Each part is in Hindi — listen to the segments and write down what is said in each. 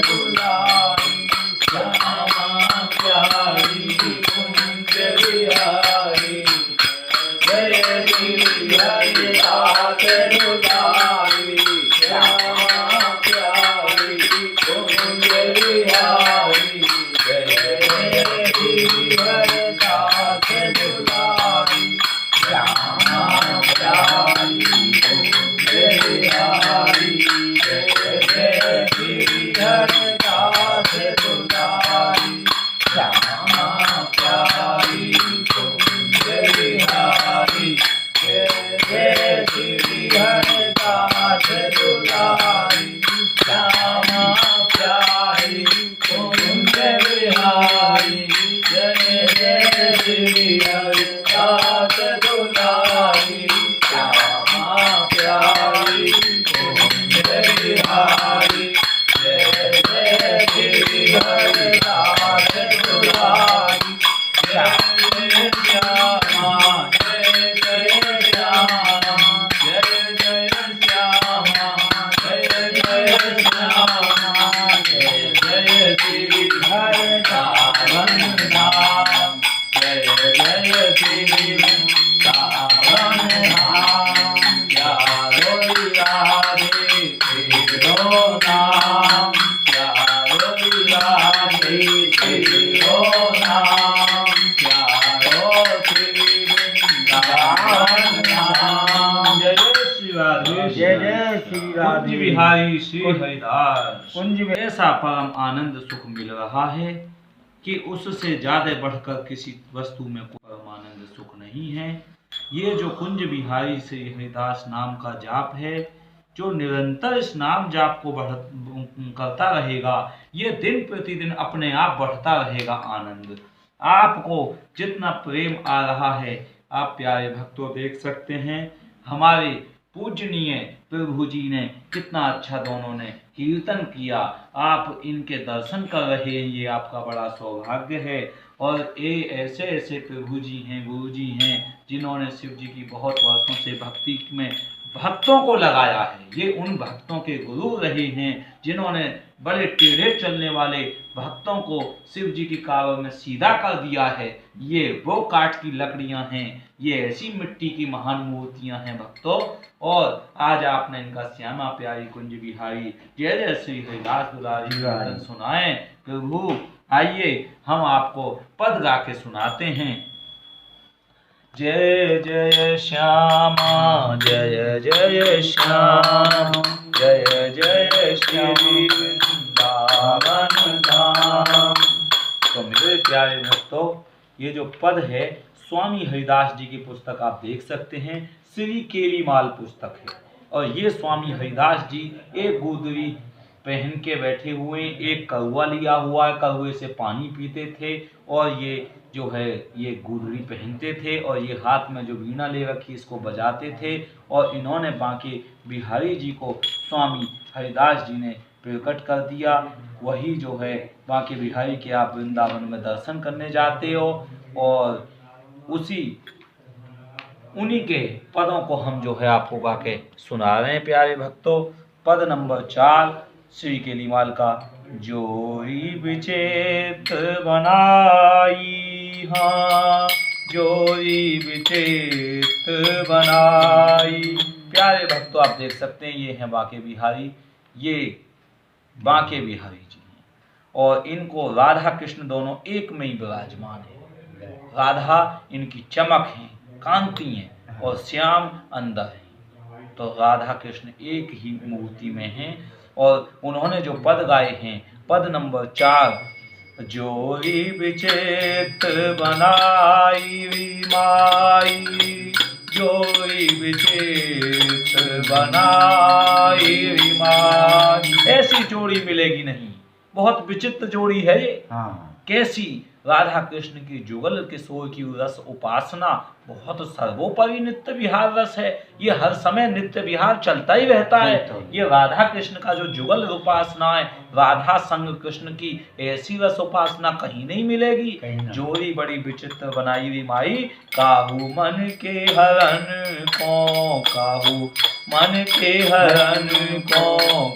दुलारी श्यामा प्यारी कुंज बिहारी जय श्री हरिदास दुलारी श्यामा प्यारी कुंज बिहारी जय श्री हरिदास दुलारी श्यामा प्यारी कुंज बिहारी जय श्री हरिदास दुलारी श्यामा प्यारी कुंज बिहारी जय श्री हरिदास दुलारी श्यामा प्यारी कुंज बिहारी जय श्री हरिदास दुलारी श्यामा प्यारी कुंज बिहारी जय श्री हरिदास दुलारी जय श्यामा जय जय श्यामा जय जय श्यामा जय जय श्यामा जय जय श्री हरिदास नाम जय जय श्री वृंदावन धाम यारो राधे तेरो नाम यारो राधे तेरो नाम यारो श्री वृंदावन धाम जय श्री राधे जय जय श्री कुंज राधे बिहारी श्री हरिदास कुंज में ऐसा परम आनंद सुख मिल रहा है कि उससे ज्यादा बढ़कर किसी वस्तु में कोई परम आनंद सुख नहीं है। ये जो कुंज बिहारी श्री हरिदास नाम का जाप है, जो निरंतर इस नाम जाप को करता रहेगा, ये दिन प्रतिदिन अपने आप बढ़ता रहेगा आनंद। आपको जितना प्रेम आ रहा है, आप प्यारे भक्तों देख सकते हैं हमारे पूजनीय प्रभु जी ने कितना अच्छा दोनों ने कीर्तन किया। आप इनके दर्शन कर रहे हैं, ये आपका बड़ा सौभाग्य है। और ये ऐसे ऐसे प्रभु जी हैं, गुरु जी हैं, जिन्होंने शिव जी की बहुत वर्षों से भक्ति में भक्तों को लगाया है। ये उन भक्तों के गुरु रहे हैं जिन्होंने बड़े टेढ़े चलने वाले भक्तों को शिव जी की कांवर में सीधा कर दिया है। ये वो काठ की लकड़ियां हैं, ये ऐसी मिट्टी की महान मूर्तियां हैं भक्तों। और आज आपने इनका श्यामा प्यारी कुंज बिहारी जय जय श्री हरिदास दुलारी कीर्तन सुनाए। प्रभु आइए हम आपको पद गा के सुनाते हैं। जय जय श्यामा जय जय श्यामा जय जय श्री वृंदावन धाम। तो मेरे प्यारे भक्तों, ये जो पद है स्वामी हरिदास जी की पुस्तक आप देख सकते हैं, श्री केरीमाल पुस्तक है। और ये स्वामी हरिदास जी एक गुदरी पहन के बैठे हुए, एक कौवा लिया हुआ है, कौवे से पानी पीते थे। और ये जो है ये गुदरी पहनते थे और ये हाथ में जो वीणा ले रखी इसको बजाते थे। और इन्होंने बांके बिहारी जी को स्वामी हरिदास जी ने प्रकट कर दिया। वही जो है बांके बिहारी के आप वृंदावन में दर्शन करने जाते हो, और उन्हीं के पदों को हम जो है आपको गा के सुना रहे हैं प्यारे भक्तों। पद नंबर 4 श्री केलीमाल का। जोरी विचेत बनाई, हाँ जोरी विचेत बनाई। प्यारे भक्तों आप देख सकते हैं ये हैं बांके बिहारी, ये बांके बिहारी जी हैं। और इनको राधा कृष्ण दोनों एक में ही विराजमान है। राधा इनकी चमक है, कांति है, और श्याम अंदर है। तो राधा कृष्ण एक ही मूर्ति में हैं। और उन्होंने जो पद गाए हैं, पद नंबर 4, जोरी विचेत बनाई माई, जोरी विचेत बनाई माई। ऐसी जोड़ी मिलेगी नहीं, बहुत विचित्र जोड़ी है ये। कैसी? राधा कृष्ण की जुगल किशोर की रस उपासना बहुत सर्वोपरि नित्य विहार रस है। ये हर समय नित्य विहार चलता ही रहता है। ये राधा कृष्ण का जो जुगल उपासना है, राधा संग कृष्ण की ऐसी रस उपासना कहीं नहीं मिलेगी। जोड़ी बड़ी विचित्र बनाई हुई माई, काहू मन के हरण को, काहू मन के हरण को,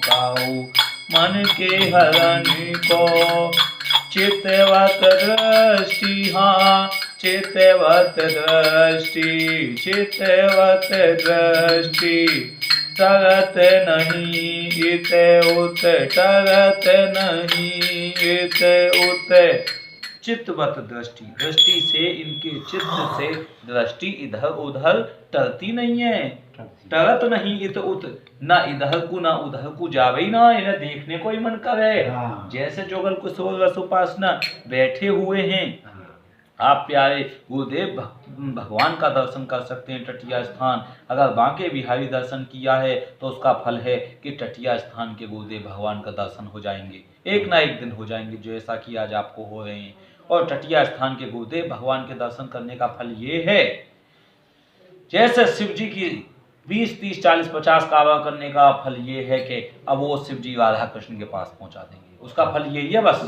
काहू मन के हरण को। चितवत दृष्टि, हाँ चितवत दृष्टि, चितवत दृष्टि, टरत नहीं इत उत, टरत नहीं इत उत। चित्तवत दृष्टि, दृष्टि से इनके चित्त से दृष्टि इधर उधर टरती नहीं है। टरत नहीं इत उत, ना इधर को ना उधर को जावे ना, इन्हें देखने को ही मन करे। जैसे जोगल कुशोर रसोपासना बैठे हुए हैं, आप प्यारे गुरुदेव भगवान का दर्शन कर सकते हैं टटिया स्थान। अगर बांके बिहारी दर्शन किया है तो उसका फल है कि टटिया स्थान के गुरुदेव भगवान का दर्शन हो जाएंगे, एक ना एक दिन हो जाएंगे, जैसा कि आज आपको हो रहे हैं। और टटिया स्थान के गुरुदेव भगवान के दर्शन करने का फल ये है, जैसे शिव जी की 20, 30, 40, 50 कावा करने का फल ये है कि अब वो शिव जी राधा कृष्ण के पास पहुंचा देंगे, उसका फल यही है बस,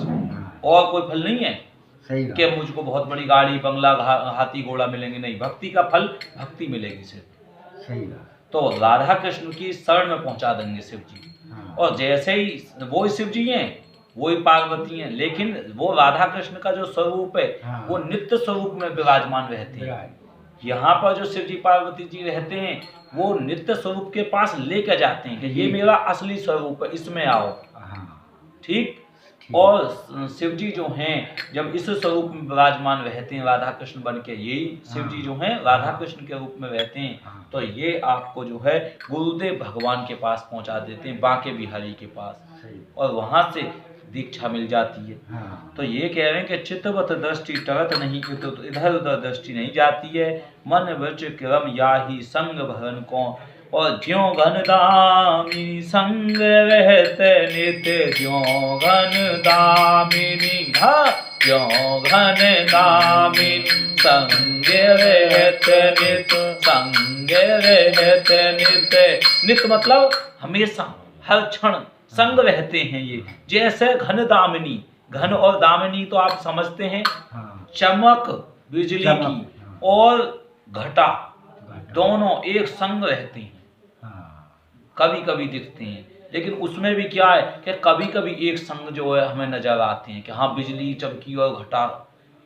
और कोई फल नहीं है कि मुझको बहुत बड़ी गाड़ी बंगला हाथी घोड़ा मिलेंगे, नहीं, भक्ति का फल भक्ति मिलेगी सिर्फ। तो राधा कृष्ण की शरण में पहुंचा देंगे शिव जी। और जैसे ही वो शिव जी हैं, वो ही पार्वती हैं, लेकिन वो राधा कृष्ण का जो स्वरूप है वो नित्य स्वरूप में विराजमान रहते हैं। यहाँ पर जो शिव जी पार्वती जी रहते हैं वो नित्य स्वरूप के पास लेकर जाते हैं कि ये मेरा असली स्वरूप है, इसमें आओ, ठीक। और शिव जी जो हैं जब इस स्वरूप में विराजमान रहते हैं राधा कृष्ण बन के, यही शिव जी जो हैं राधा कृष्ण के रूप में रहते हैं, तो ये आपको जो है गुरुदेव भगवान के पास पहुंचा देते हैं, बांके बिहारी के पास, और वहां से दीक्षा मिल जाती है। तो ये कह रहे हैं कि चित्तवत दृष्टि टरत नहीं, तो इधर उधर दृष्टि नहीं जाती है। मन वृच क्रम याही संग भरन को, और ज्यों घन दामिनी संग रहते नित्य, ज्यों घन दामिनी, हाँ ज्यों घन दामिनी संग रहते नित्य, संग रहते नित्य। नित्य मतलब हमेशा, हर क्षण संग रहते हैं ये। जैसे घन दामिनी, घन और दामिनी तो आप समझते हैं, चमक बिजली की और घटा दोनों एक संग रहते हैं, कभी कभी दिखते हैं, लेकिन उसमें भी क्या है कि कभी कभी एक संग जो है हमें नजर आते हैं कि हाँ बिजली चमकी और घटा,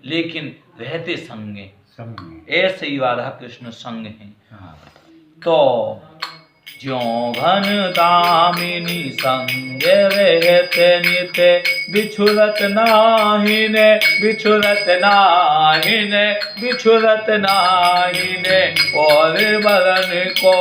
लेकिन रहते संग हैं। ऐसे ही राधा कृष्ण संग हैं। तो ज्यों घन दामिनी संग रहते नित्य, बिछुरत नाहिन, बिछुरत नाहिन, बिछुरत नाहिन, और बरन को,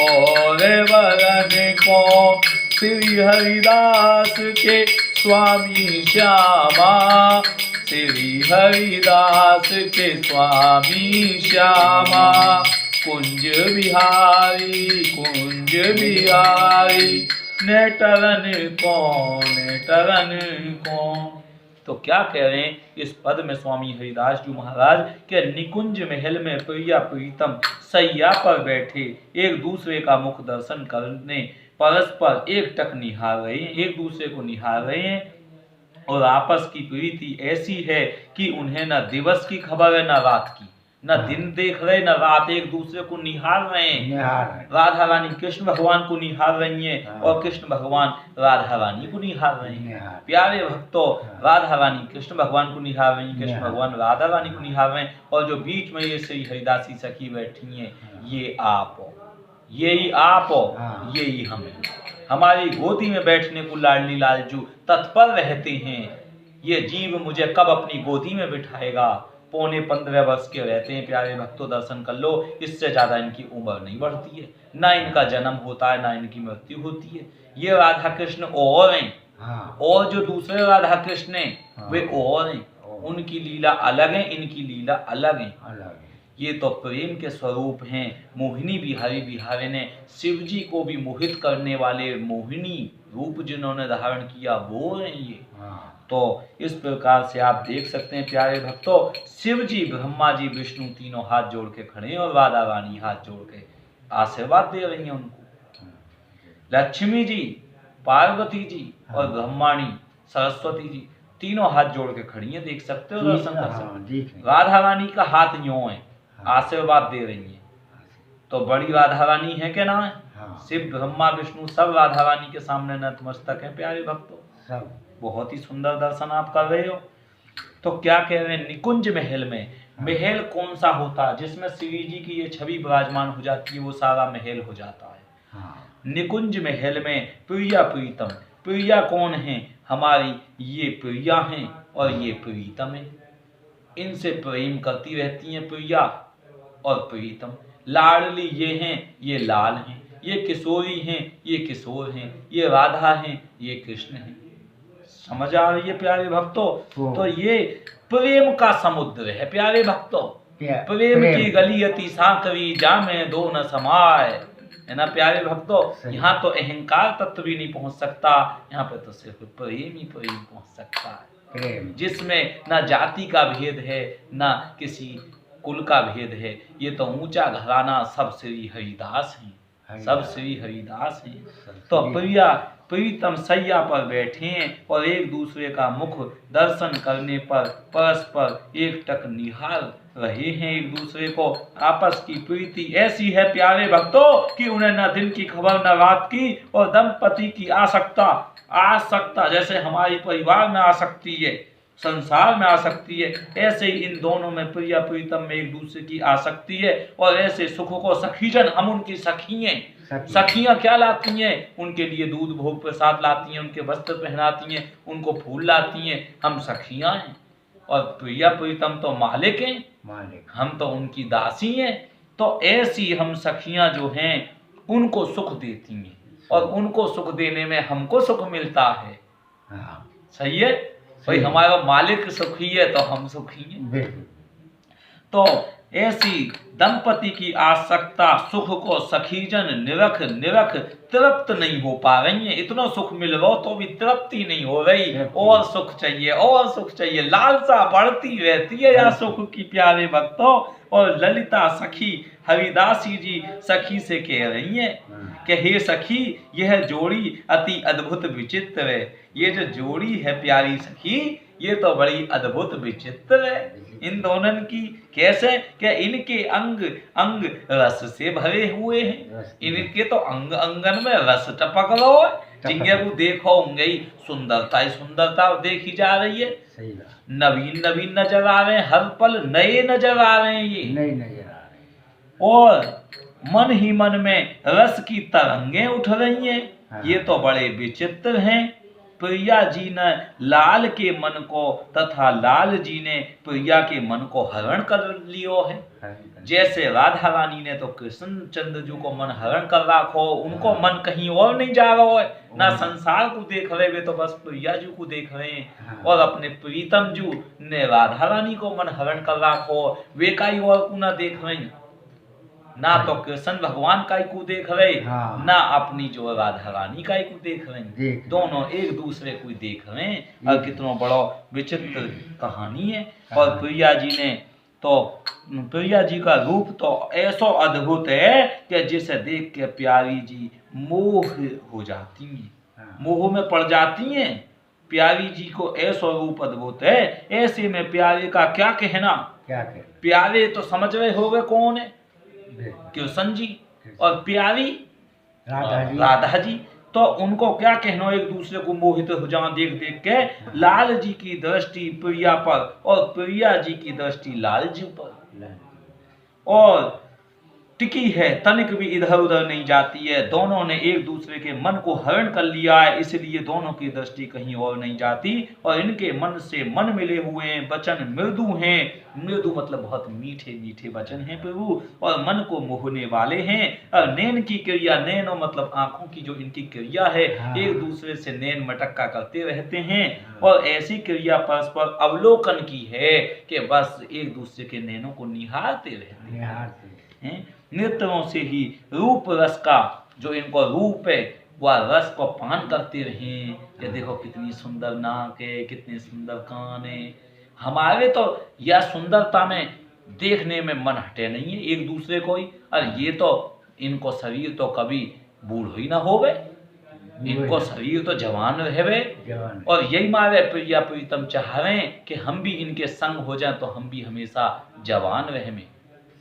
और बरन को। श्री हरिदास के स्वामी श्यामा, श्री हरिदास के स्वामी श्यामा, कुंज बिहारी, कुंज बिहारी, नेटरन कौन, नेटरन कौन। तो क्या कह रहे हैं इस पद में स्वामी हरिदास जी महाराज के, निकुंज महल में प्रिया प्रीतम सैया पर बैठे एक दूसरे का मुख दर्शन करने परस्पर एक टक निहार रहे हैं, एक दूसरे को निहार रहे हैं, और आपस की प्रीति ऐसी है कि उन्हें न दिवस की खबर है न रात की, न दिन देख रहे न रात, एक दूसरे को निहार रहे हैं। राधा रानी कृष्ण भगवान को निहार रही हैं और कृष्ण भगवान राधा रानी को निहार रहे हैं। प्यारे भक्तों, राधा रानी कृष्ण भगवान को निहार रही हैं, कृष्ण भगवान राधा रानी को निहार रहे हैं, और जो बीच में ये श्री हरिदासी सखी बैठी हैं, ये आप हो, यही आप हो, यही हमें, हमारी गोदी में बैठने को लाडली लालजू तत्पर रहते हैं। ये जीव मुझे कब अपनी गोदी में बिठाएगा। पौने 15 वर्ष के रहते हैं प्यारे भक्तों, दर्शन कर लो, इससे ज्यादा इनकी उम्र नहीं बढ़ती है, ना इनका जन्म होता है ना इनकी मृत्यु होती है। ये राधा कृष्ण और हैं, और जो दूसरे राधा कृष्ण हैं वे और हैं, उनकी लीला अलग है, इनकी लीला अलग है। ये तो प्रेम के स्वरूप हैं। मोहिनी बिहारी बिहारी ने शिव जी को भी मोहित करने वाले मोहिनी रूप जिन्होंने धारण किया वो हैं ये। तो इस प्रकार से आप देख सकते हैं प्यारे भक्तों, शिव जी, ब्रह्मा जी, विष्णु तीनों हाथ जोड़ के खड़े हैं और राधा रानी हाथ जोड़ के आशीर्वाद दे रही हैं उनको। लक्ष्मी जी, पार्वती जी और ब्रह्माणी सरस्वती जी तीनों हाथ जोड़ के खड़ी हैं, देख सकते हो, दर्शन कर सकते हैं। राधा रानी का हाथ यूं है, आशीर्वाद दे रही है। तो बड़ी राधा रानी है क्या ना है? हाँ। शिव ब्रह्मा विष्णु सब राधा रानी के सामने नतमस्तक हैं प्यारे भक्तों। सब बहुत ही सुंदर दर्शन आप कर रहे हो। तो क्या कह रहे हैं, निकुंज महल में, महल कौन सा होता है जिसमें श्री जी की ये छवि विराजमान हो जाती है, वो सारा महल हो जाता है। हाँ। निकुंज महल में प्रिया प्रीतम, प्रिया कौन है, हमारी ये प्रिया हैं और ये प्रीतम है, इनसे प्रेम करती रहती हैं प्रिया और प्रीतम। लाडली ये हैं, ये लाल हैं, ये किशोरी हैं, ये किशोर हैं, ये राधा हैं, ये कृष्ण हैं। समझ आ रही है प्यारे भक्तों। तो ये प्रेम का समुद्र है प्यारे भक्तों। प्रेम की गली अति सांकरी, जामे दो न समाए, है ना प्यारे भक्तों। यहाँ तो अहंकार तत्व भी नहीं पहुंच सकता, यहाँ पे तो सिर्फ प्रेम ही प्रेम पहुंच सकता है, जिसमें ना जाति का भेद है, ना किसी कुल का भेद है। ये तो ऊंचा घराना, सब श्री हरिदास हैं, सब श्री हरिदास हैं। तो प्रिया प्रीतम सैया पर बैठे हैं और एक दूसरे का मुख दर्शन करने पर परस्पर एक टक निहार रहे हैं एक दूसरे को। आपस की प्रीति ऐसी है प्यारे भक्तों कि उन्हें न दिन की खबर न रात की, और दंपति की आसक्ता जैसे हमारी परिवार में आ सकती है, संसार में आ सकती है, ऐसे ही इन दोनों में प्रिया प्रीतम में एक दूसरे की आसक्ति है। और ऐसे सुख को सखीजन, हम उनकी सखी हैं। सखियां क्या लाती हैं, उनके लिए दूध भोग प्रसाद लाती हैं, उनके वस्त्र पहनाती हैं, उनको फूल लाती हैं, हम सखियां हैं। और प्रिया प्रीतम तो मालिक हैं, हम तो उनकी दासी हैं। तो ऐसी हम सखियां जो हैं उनको सुख देती हैं, और उनको सुख देने में हमको सुख मिलता है। सही है भाई, हमारा मालिक सुखी है तो हम सुखी हैं। तो ऐसी दंपति की आसक्ता सुख को सखीजन निरख निरख तृप्त नहीं हो पा रही है। इतना सुख मिल रहा तो भी तृप्ति नहीं हो रही, और सुख चाहिए, और सुख चाहिए, लालसा बढ़ती रहती है या सुख की प्यारे भक्तों। और ललिता सखी हरिदासी जी सखी से कह रही हैं कि हे सखी, यह जोड़ी अति अद्भुत विचित्र है। ये जो जोड़ी है प्यारी सखी, ये तो बड़ी अद्भुत विचित्र है इन दोनों की। कैसे कि इनके अंग अंग रस से भरे हुए हैं, इनके तो अंग अंगन में रस टपक रहा है। जिंगे को देखो होंगे, सुंदरता ही सुंदरता देखी जा रही है, नवीन नवीन नजर आ रहे हैं, हर पल नए नजर आ रहे हैं, ये नए नजर आ रहे हैं। और मन ही मन में रस की तरंगें उठ रही हैं। ये तो बड़े विचित्र हैं। प्रिया जी ने लाल के मन को तथा लाल जी ने प्रिया के मन को हरण कर लियो है। जैसे राधा रानी ने तो कृष्ण चंद्र जी को मन हरण कर रखो, उनको मन कहीं और नहीं जा रहा है, ना संसार को देख रहे वे, तो बस प्रिया जी को देख रहे हैं। और अपने प्रीतम जी ने राधा रानी को मन हरण कर रखो, वे कहीं और को ना देख रहे हैं, ना तो कृष्ण भगवान का को देख रहे, ना अपनी जो राधा रानी का को देख रहे, दोनों एक दूसरे को देख रहे हैं। और कितना बड़ा विचित्र कहानी है। और प्रिया जी ने तो प्रिया जी का रूप तो ऐसा अद्भुत है कि जिसे देख के प्यारी जी मोह हो जाती हैं, मोह में पड़ जाती हैं। प्यारी जी को ऐसा रूप अद्भुत है, ऐसे में प्यारे का क्या कहना। प्यारे तो समझ रहे होगे कौन है, कृष्ण जी, और प्यारी राधा जी। तो उनको क्या कहना, एक दूसरे को मोहित हो जाओ देख देख के। लाल जी की दृष्टि प्रिया पर और प्रिया जी की दृष्टि लाल जी पर, और टिकी है, तनिक भी इधर उधर नहीं जाती है। दोनों ने एक दूसरे के मन को हरण कर लिया है, इसलिए दोनों की दृष्टि कहीं और नहीं जाती। और इनके मन से मन मिले हुए हैं, वचन मृदु हैं, मृदु मतलब बहुत मीठे मीठे वचन हैं प्रभु, और मन को मोहने वाले हैं। और नैन की क्रिया, नैनो मतलब आंखों की जो इनकी क्रिया है, एक दूसरे से नैन मटक्का करते रहते हैं। और ऐसी क्रिया परस्पर अवलोकन की है कि बस एक दूसरे के नैनों को निहारते रहते हैं। नेत्रों से ही रूप रस का जो इनको रूप है वह रस को पान करते रहे। ये देखो कितनी सुंदर नाक है, कितने सुंदर कान है। हमारे तो यह सुंदरता में देखने में मन हटे नहीं है एक दूसरे को ही। और ये तो इनको शरीर तो कभी बूढ़ ही ना होवे, इनको शरीर तो जवान रहे। और यही मारे प्रिया प्रीतम चाह रहे हैं कि हम भी इनके संग हो जाएं, तो हम भी हमेशा जवान रहे में।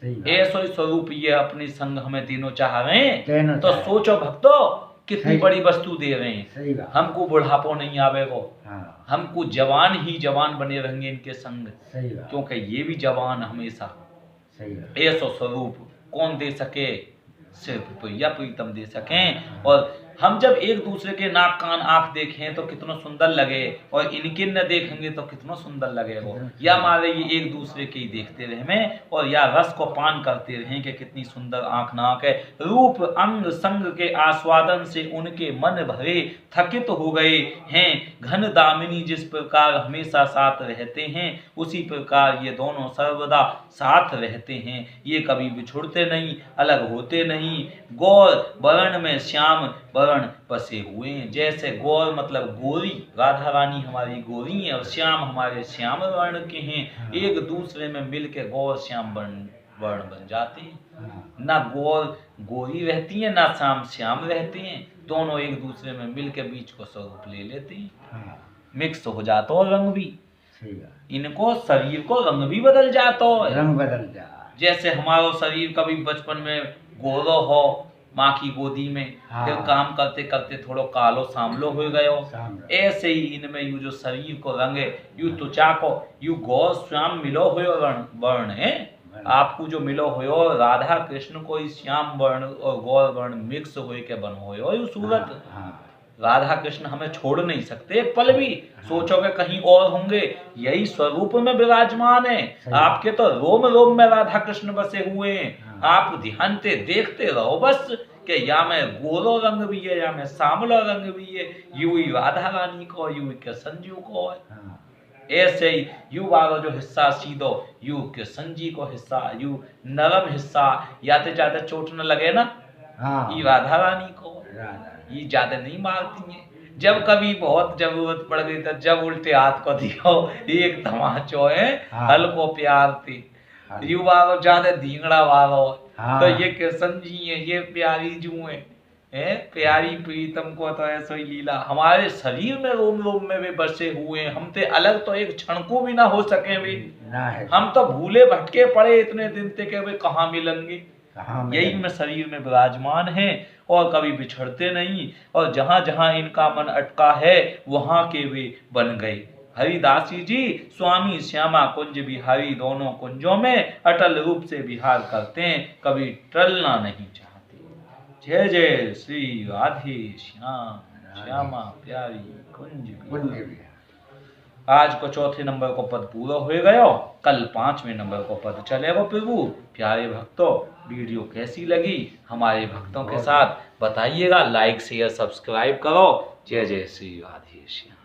ऐसो ही स्वरूप ये अपने संग हमें तीनों चाह रहे हैं। तो सोचो भक्तों कितनी बड़ी वस्तु दे रहे हैं। हमको बुढ़ापो नहीं आवेगो, हमको जवान ही जवान बने रहेंगे इनके संग, क्योंकि ये भी जवान हमेशा। ऐसो स्वरूप कौन दे सके, सिर्फ प्रिया प्रीतम दे सकें। और हम जब एक दूसरे के नाक कान आंख देखें तो कितना सुंदर लगे, और इनके न देखेंगे तो कितना सुंदर लगे वो। या मारे ये एक दूसरे के ही देखते रहे और या रस को पान करते रहें कि कितनी सुंदर आंख नाक है। रूप अंग संग के आस्वादन से उनके मन भरे थकित हो गए हैं। घन दामिनी जिस प्रकार हमेशा साथ रहते हैं, उसी प्रकार ये दोनों सर्वदा साथ रहते हैं। ये कभी बिछुड़ते नहीं, अलग होते नहीं। गौर वर्ण में श्याम वर्ण बसे हुए हैं। जैसे गौर मतलब गोरी, राधा रानी हमारी गोरी है, और श्याम हमारे श्याम वर्ण के हैं। एक दूसरे में मिलकर गौर श्याम वर्ण बन जाते हैं। ना गौर गोरी रहती है, ना श्याम श्याम रहते हैं। दोनों एक दूसरे में मिलकर बीच को स्वरूप ले लेते हैं। मिक्स हो जाता हो रंग भी, इनको शरीर को रंग भी बदल जाता हो, रंग बदल जा। जैसे हमारा शरीर कभी बचपन में गोरो हो माँ की गोदी में, फिर काम करते करते थोड़ा कालो सांवलो हो गए हो, ऐसे ही इनमें यू जो शरीर को रंग है, यू त्वचा को यू गौर श्याम मिलो हो वर्ण है। आपको जो मिलो हो राधा कृष्ण को श्याम वर्ण और गौर वर्ण मिक्स हो के बनो हो यू सूरत। राधा कृष्ण हमें छोड़ नहीं सकते एक पल भी। सोचोगे कहीं और होंगे, यही स्वरूप में विराजमान है। आपके तो रोम रोम में राधा कृष्ण बसे हुए हैं। आप ध्यान से देखते रहो बस कि या में गोरो रंग भी है, या में सांवला रंग भी है। यू ही राधा रानी को, यू कृष्ण जी को है। ऐसे ही यू वाला जो हिस्सा सीधो यू कृष्ण जी को हिस्सा, यू नरम हिस्सा याते ज्यादा चोट न लगे ना, ये राधा रानी को। ये ज्यादा नहीं मारती है। जब कभी बहुत जरूरत पड़ गई तो जब उल्टे हाथ को दियो एक तमाचो है, हल्को प्यार थी युवा ज्यादा धींगड़ा वालो। तो ये कृष्ण जी है, ये प्यारी जू है प्यारी प्रीतम को। तो ऐसा ही लीला हमारे शरीर में रोम रोम में वे बसे हुए हैं। हम ते अलग तो एक क्षण को भी ना हो सके वे, हम तो भूले भटके पड़े इतने दिन तक वे कहाँ मिलेंगे। यही में शरीर में विराजमान है और कभी बिछड़ते नहीं। और जहां जहां इनका मन अटका है वहां के वे बन गए। हरिदासी जी स्वामी श्यामा कुंज बिहारी दोनों कुंजों में अटल रूप से विहार करते हैं, कभी टलना नहीं चाहते। जय जय श्री राधे श्याम, श्यामा प्यारी कुंज बिहारी। आज को चौथे नंबर को पद पूरा हो गयो, कल 5वें नंबर को पद चलेगा प्रभु। प्यारे भक्तों वीडियो कैसी लगी हमारे भक्तों के साथ बताइएगा। लाइक शेयर सब्सक्राइब करो। जय जय श्री राधे श्याम।